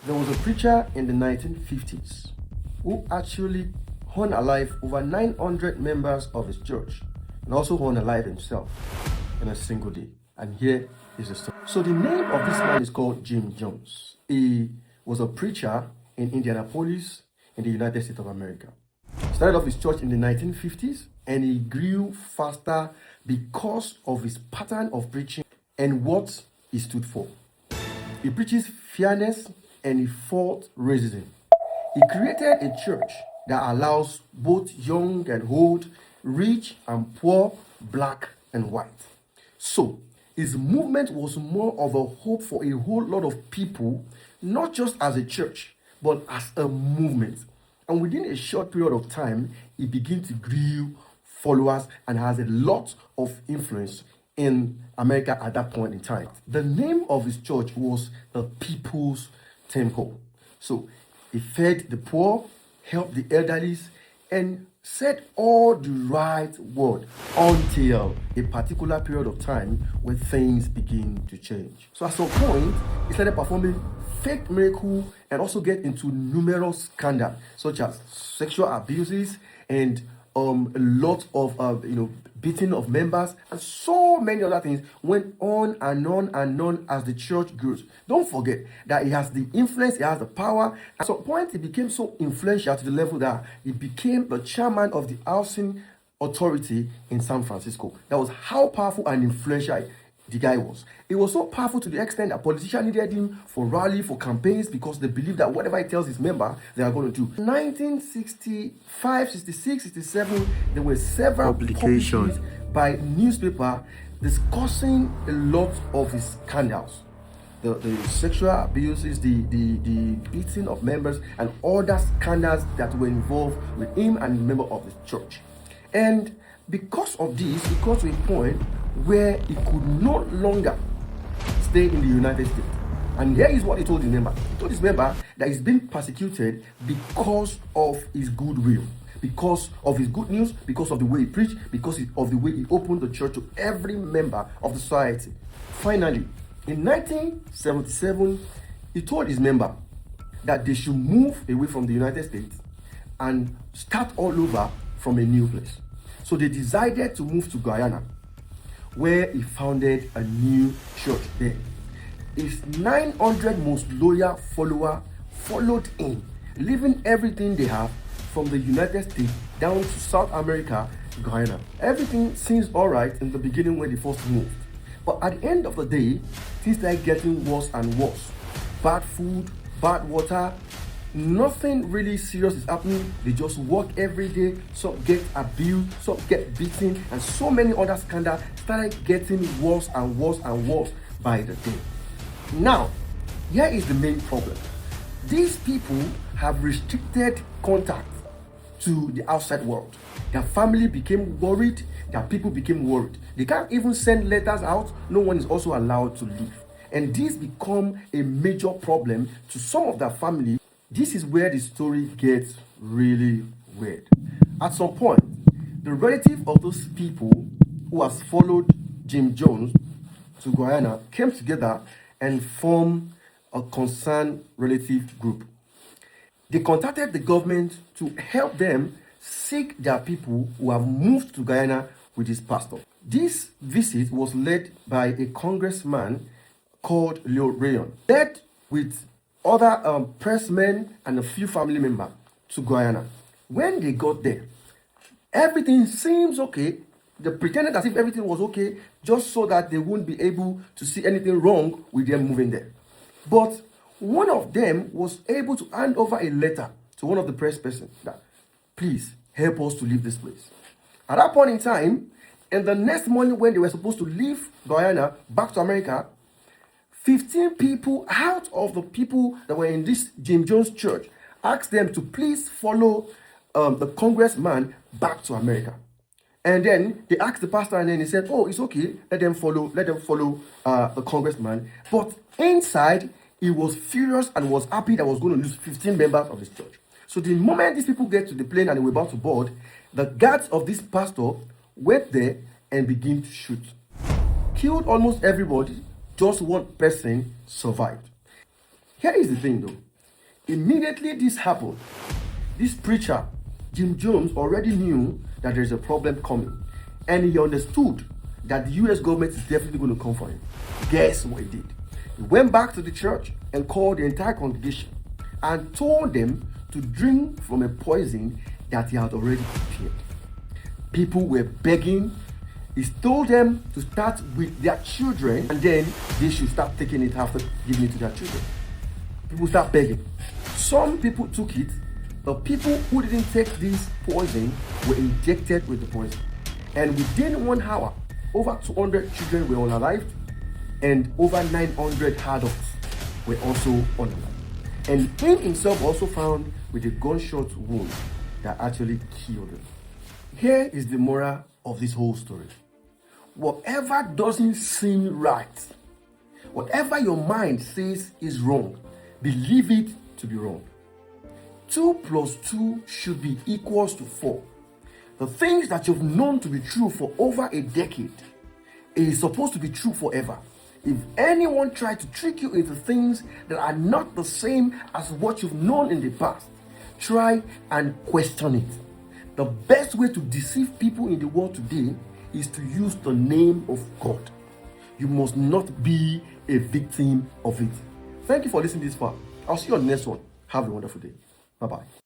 There was a preacher in the 1950s who actually hung alive over 900 members of his church and also hung alive himself in a single day. And here is the story. So the name of this man is called Jim Jones. He was a preacher in Indianapolis in the United States of America. He started off his church in the 1950s and he grew faster because of his pattern of preaching and what he stood for. He preaches fairness and he fought racism. He created a church that allows both young and old, rich and poor, black and white. So his movement was more of a hope for a whole lot of people, not just as a church, but as a movement. And within a short period of time, he began to grow followers and has a lot of influence in America at that point in time. The name of his church was the People's Temple. So he fed the poor, helped the elderly, and said all the right word until a particular period of time where things begin to change. So at some point, he started performing fake miracles and also get into numerous scandals such as sexual abuses and a lot of beating of members and so many other things went on and on and on as the church grows. Don't forget that he has the influence, he has the power. At some point, he became so influential to the level that he became the chairman of the housing authority in San Francisco. That was how powerful and influential the guy was. It was so powerful to the extent that politicians needed him for rally, for campaigns, because they believed that whatever he tells his member, they are going to do. 1965, 66, 67, there were several publications by newspaper discussing a lot of his scandals. The sexual abuses, the beating of members, and other scandals that were involved with him and a member of the church. And because of this, he got to a point where he could no longer stay in the United States. And here is what he told his member. He told his member that he's been persecuted because of his goodwill, because of his good news, because of the way he preached, because of the way he opened the church to every member of the society. Finally, in 1977, he told his member that they should move away from the United States and start all over from a new place. So they decided to move to Guyana, where he founded a new church there. His 900 most loyal followers followed him, leaving everything they have from the United States down to South America, Guyana. Everything seems all right in the beginning when they first moved. But at the end of the day, things started getting worse and worse. Bad food, bad water, nothing really serious is happening. They just work every day. Some get abused, some get beaten, and so many other scandals started getting worse and worse and worse by the day. Now, here is the main problem. These people have restricted contact to the outside world. Their family became worried, their people became worried. They can't even send letters out. No one is also allowed to leave. And this become a major problem to some of their family. This is where the story gets really weird. At some point, the relative of those people who has followed Jim Jones to Guyana came together and formed a concerned relative group. They contacted the government to help them seek their people who have moved to Guyana with this pastor. This visit was led by a congressman called Leo Rayon, led with other pressmen and a few family members to Guyana. When they got there, everything seems okay. They pretended as if everything was okay, just so that they wouldn't be able to see anything wrong with them moving there. But one of them was able to hand over a letter to one of the press persons that, please help us to leave this place. At that point in time, and the next morning when they were supposed to leave Guyana back to America, 15 people out of the people that were in this Jim Jones church asked them to please follow the congressman back to America. And then they asked the pastor, and then he said, oh, it's okay, let them follow the congressman. But inside, he was furious and was happy that was going to lose 15 members of his church. So the moment these people get to the plane and they were about to board, the guards of this pastor went there and began to shoot. Killed almost everybody, just one person survived. Here is the thing though. Immediately this happened, this preacher, Jim Jones, already knew that there's a problem coming. And he understood that the US government is definitely going to come for him. Guess what he did? He went back to the church and called the entire congregation and told them to drink from a poison that he had already prepared. People were begging. He told them to start with their children and then they should start taking it after giving it to their children. People start begging. Some people took it, but people who didn't take this poison were injected with the poison. And within 1 hour, over 200 children were unalived and over 900 adults were also unalived. And him himself also found with a gunshot wound that actually killed him. Here is the moral of this whole story. Whatever doesn't seem right, whatever your mind says is wrong, believe it to be wrong. 2 plus 2 should be equals to 4. The things that you've known to be true for over a decade is supposed to be true forever. If anyone tried to trick you into things that are not the same as what you've known in the past, try and question it. The best way to deceive people in the world today is to use the name of God. You must not be a victim of it. Thank you for listening this far. I'll see you on the next one. Have a wonderful day. Bye-bye.